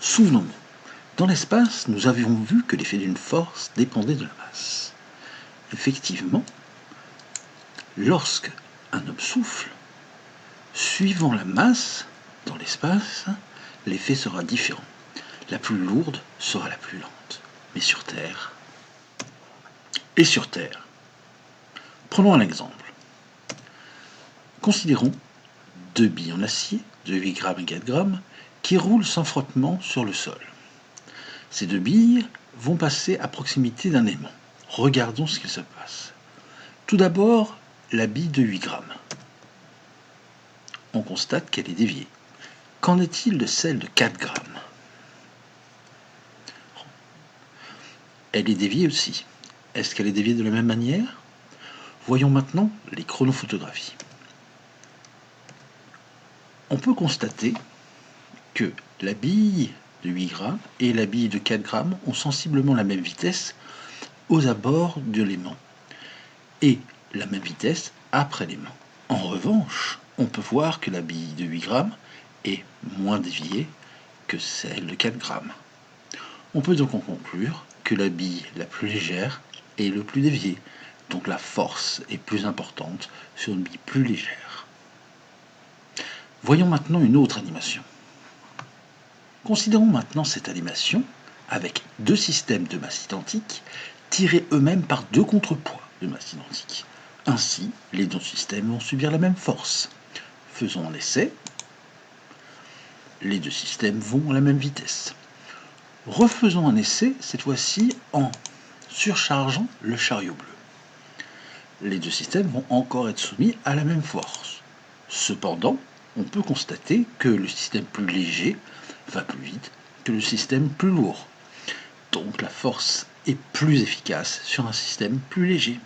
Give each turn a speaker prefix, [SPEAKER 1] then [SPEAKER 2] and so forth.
[SPEAKER 1] Souvenons-nous, dans l'espace, nous avions vu que l'effet d'une force dépendait de la masse. Effectivement, lorsque un homme souffle, suivant la masse dans l'espace, l'effet sera différent. La plus lourde sera la plus lente. Mais sur Terre, prenons un exemple. Considérons deux billes en acier, de 8 grammes et 4 grammes, qui roulent sans frottement sur le sol. Ces deux billes vont passer à proximité d'un aimant. Regardons ce qu'il se passe. Tout d'abord, la bille de 8 grammes. On constate qu'elle est déviée. Qu'en est-il de celle de 4 grammes? Elle est déviée aussi. Est-ce qu'elle est déviée de la même manière? Voyons maintenant les chronophotographies. On peut constater que la bille de 8 grammes et la bille de 4 grammes ont sensiblement la même vitesse aux abords de l'aimant et la même vitesse après l'aimant. En revanche, on peut voir que la bille de 8 grammes est moins déviée que celle de 4 grammes. On peut donc en conclure que la bille la plus légère est le plus déviée, donc la force est plus importante sur une bille plus légère. Voyons maintenant une autre animation. Considérons maintenant cette animation avec deux systèmes de masse identique tirés eux-mêmes par deux contrepoids de masse identique. Ainsi, les deux systèmes vont subir la même force. Faisons un essai. Les deux systèmes vont à la même vitesse. Refaisons un essai, cette fois-ci en surchargeant le chariot bleu. Les deux systèmes vont encore être soumis à la même force. Cependant, on peut constater que le système plus léger va plus vite que le système plus lourd. Donc la force est plus efficace sur un système plus léger.